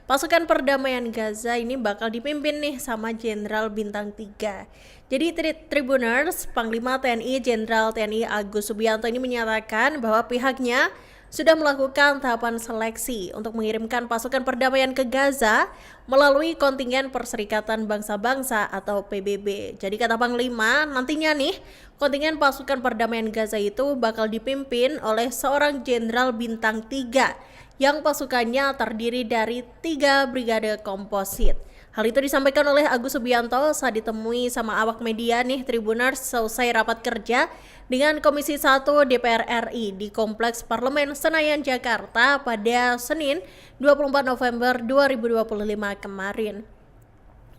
pasukan perdamaian Gaza ini bakal dipimpin nih sama Jenderal Bintang 3. Jadi Tribuners, Panglima TNI Jenderal TNI Agus Subianto ini menyatakan bahwa pihaknya sudah melakukan tahapan seleksi untuk mengirimkan pasukan perdamaian ke Gaza melalui kontingen Perserikatan Bangsa-Bangsa atau PBB. Jadi kata Panglima, nantinya nih kontingen pasukan perdamaian Gaza itu bakal dipimpin oleh seorang Jenderal Bintang 3 yang pasukannya terdiri dari 3 brigade komposit. Hal itu disampaikan oleh Agus Subianto saat ditemui sama awak media nih Tribuners selesai rapat kerja dengan Komisi 1 DPR RI di Kompleks Parlemen Senayan Jakarta pada Senin 24 November 2025 kemarin.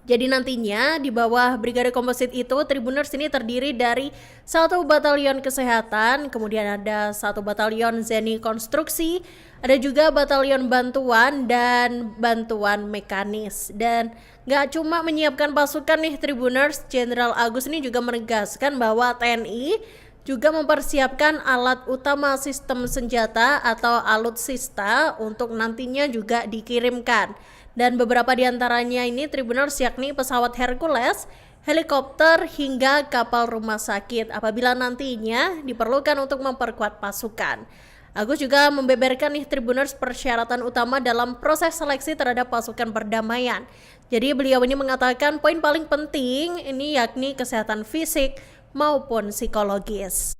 Jadi nantinya di bawah Brigade Komposit itu Tribuners ini terdiri dari 1 batalion kesehatan, kemudian ada 1 batalion Zeni konstruksi, ada juga batalion bantuan dan bantuan mekanis. Dan gak cuma menyiapkan pasukan nih Tribuners, Jenderal Agus ini juga menegaskan bahwa TNI juga mempersiapkan alat utama sistem senjata atau alutsista untuk nantinya juga dikirimkan. Dan beberapa diantaranya ini Tribuners yakni pesawat Hercules, helikopter hingga kapal rumah sakit apabila nantinya diperlukan untuk memperkuat pasukan. Agus juga membeberkan nih Tribuners persyaratan utama dalam proses seleksi terhadap pasukan perdamaian. Jadi beliau ini mengatakan poin paling penting ini yakni kesehatan fisik maupun psikologis.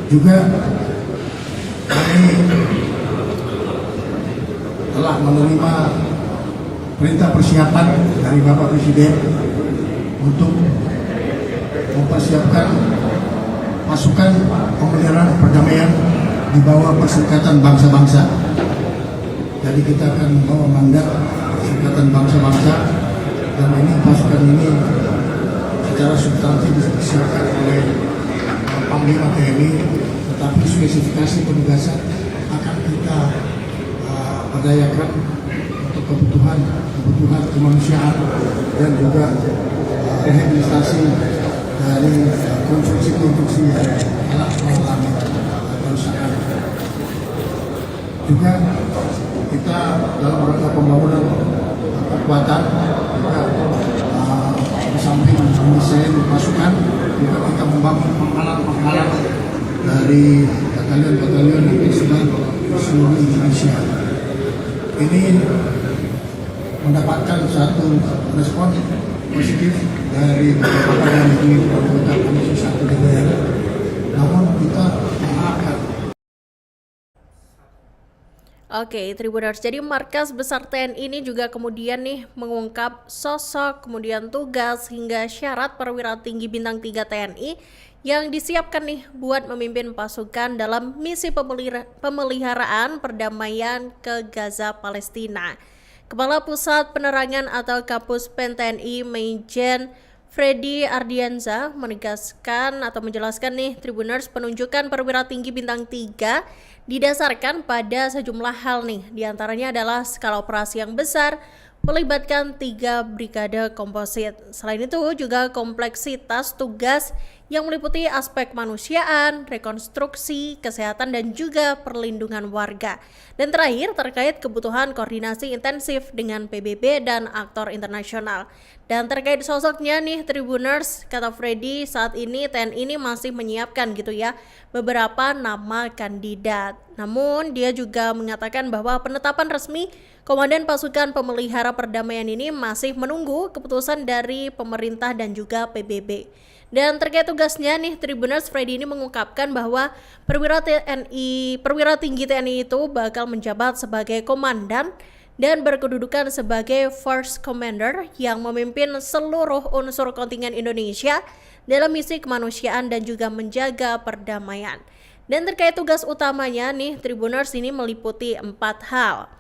Juga kami telah menerima perintah persiapan dari Bapak Presiden untuk mempersiapkan pasukan pemeliharaan perdamaian di bawah Perserikatan Bangsa-Bangsa. Jadi kita akan membawa mandat Perserikatan Bangsa-Bangsa, dan ini pasukan ini secara substansi disiapkan oleh Panglima TNI, tetapi spesifikasi penugasan akan kita berdayakan untuk kebutuhan kemanusiaan dan juga rehabilitasi dari konstruksi alat peralatan kerusakan. Juga kita dalam rangka pembangunan kekuatan juga di samping mendesain pasukan juga kita membangun penghalang dari batalion-batalion yang tersebar di seluruh Indonesia. Ini mendapatkan satu respon positif dari beberapa yang anggota Komisi 1 DPR. Namun kita mengharapkan. Oke, Tribuners, jadi Markas Besar TNI ini juga kemudian nih mengungkap sosok, kemudian tugas hingga syarat perwira tinggi bintang 3 TNI yang disiapkan nih buat memimpin pasukan dalam misi pemeliharaan perdamaian ke Gaza Palestina. Kepala Pusat Penerangan atau Kapus Pen TNI Majen Freddy Ardianza menegaskan atau menjelaskan nih Tribuners penunjukan perwira tinggi bintang 3 didasarkan pada sejumlah hal nih, diantaranya adalah skala operasi yang besar melibatkan 3 brigade komposit. Selain itu juga kompleksitas tugas yang meliputi aspek kemanusiaan, rekonstruksi, kesehatan, dan juga perlindungan warga. Dan terakhir terkait kebutuhan koordinasi intensif dengan PBB dan aktor internasional. Dan terkait sosoknya nih Tribuners, kata Freddy, saat ini TNI ini masih menyiapkan gitu ya beberapa nama kandidat. Namun dia juga mengatakan bahwa penetapan resmi Komandan Pasukan Pemelihara Perdamaian ini masih menunggu keputusan dari pemerintah dan juga PBB. Dan terkait tugasnya nih Tribuners, Freddy ini mengungkapkan bahwa perwira tinggi TNI itu bakal menjabat sebagai komandan dan berkedudukan sebagai First Commander yang memimpin seluruh unsur kontingen Indonesia dalam misi kemanusiaan dan juga menjaga perdamaian. Dan terkait tugas utamanya nih Tribuners ini meliputi 4 hal.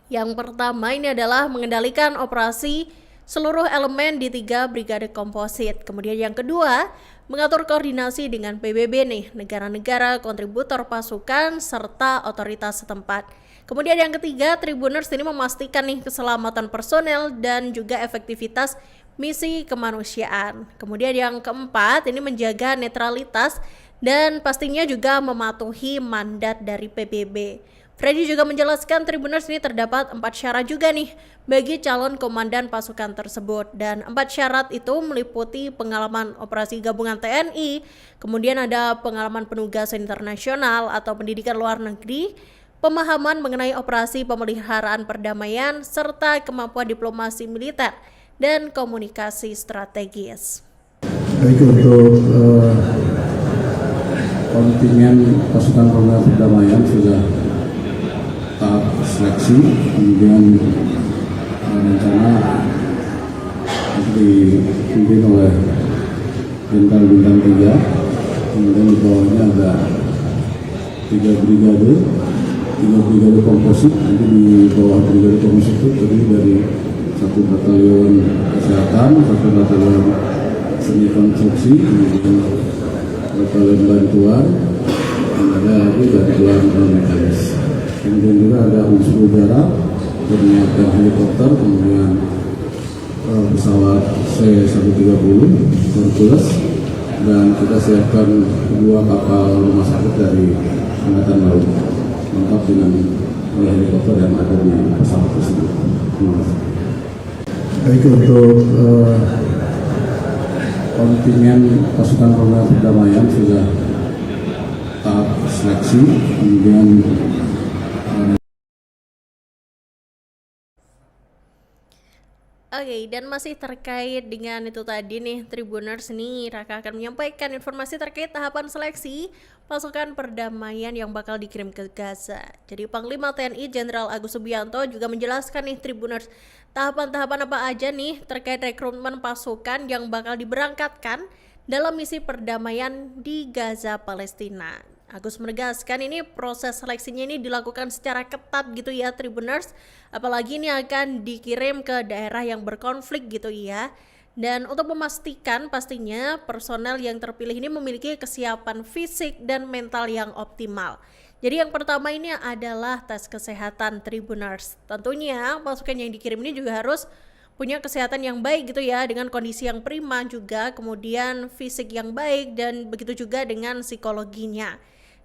Yang pertama ini adalah mengendalikan operasi seluruh elemen di 3 brigade komposit. Kemudian yang kedua, mengatur koordinasi dengan PBB nih, negara-negara kontributor pasukan serta otoritas setempat. Kemudian yang ketiga, Tribuners ini memastikan nih keselamatan personel dan juga efektivitas misi kemanusiaan. Kemudian yang keempat, ini menjaga netralitas dan pastinya juga mematuhi mandat dari PBB. Freddy juga menjelaskan Tribuners ini terdapat 4 syarat juga nih bagi calon komandan pasukan tersebut, dan 4 syarat itu meliputi pengalaman operasi gabungan TNI, kemudian ada pengalaman penugasan internasional atau pendidikan luar negeri, pemahaman mengenai operasi pemeliharaan perdamaian, serta kemampuan diplomasi militer dan komunikasi strategis. Baik, untuk kontingen pasukan pemenang perdamaian sudah tahap seleksi, kemudian rencana dipimpin oleh Jenderal Bintang 3, kemudian di bawahnya ada 3 brigade komposit. Nanti di bawah brigade komposit itu terdiri dari 1 batalion kesehatan, 1 batalion seni konstruksi, kemudian batalion bantuan, dan ada lagi bantuan mekanis. Kemudian juga ada unsur udara, menyiapkan helikopter, kemudian pesawat C-130 Hercules, dan kita siapkan 2 kapal rumah sakit dari Angkatan Laut, lengkap dengan helikopter yang ada di pesawat tersebut. Baik, untuk kontingen pasukan pemenang perdamaian sudah tahap seleksi, kemudian Oke, dan masih terkait dengan itu tadi nih Tribuners nih, Raka akan menyampaikan informasi terkait tahapan seleksi pasukan perdamaian yang bakal dikirim ke Gaza. Jadi Panglima TNI Jenderal Agus Subianto juga menjelaskan nih Tribuners, tahapan-tahapan apa aja nih terkait rekrutmen pasukan yang bakal diberangkatkan dalam misi perdamaian di Gaza, Palestina. Agus menegaskan ini proses seleksinya ini dilakukan secara ketat gitu ya Tribuners, apalagi ini akan dikirim ke daerah yang berkonflik gitu ya. Dan untuk memastikan pastinya personel yang terpilih ini memiliki kesiapan fisik dan mental yang optimal. Jadi yang pertama ini adalah tes kesehatan Tribuners. Tentunya pasukan yang dikirim ini juga harus punya kesehatan yang baik gitu ya, dengan kondisi yang prima juga, kemudian fisik yang baik, dan begitu juga dengan psikologinya.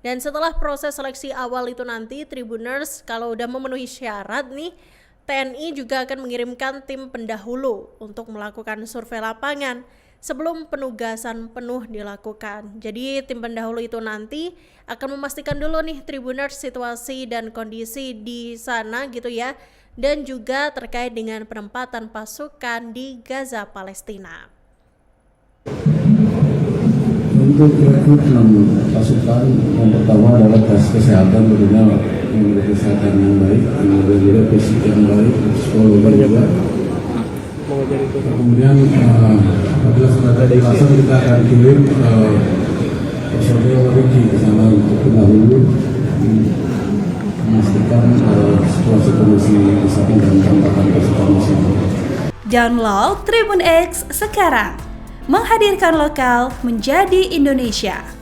Dan setelah proses seleksi awal itu nanti Tribuners, kalau udah memenuhi syarat nih, TNI juga akan mengirimkan tim pendahulu untuk melakukan survei lapangan sebelum penugasan penuh dilakukan. Jadi tim pendahulu itu nanti akan memastikan dulu nih Tribuners situasi dan kondisi di sana gitu ya, dan juga terkait dengan penempatan pasukan di Gaza, Palestina. untuk rekrutmen pasukan yang pertama adalah tes kesehatan, tentunya memiliki kesehatan yang baik, kemudian juga fisik yang baik, psikologi juga. Kemudian apabila sudah ada dipasang, kita akan kirim personil Riki ke sana untuk pendahulu memastikan situasi kondisi di sana dan penempatan pasukan di sana. Download Tribun X sekarang, menghadirkan lokal menjadi Indonesia.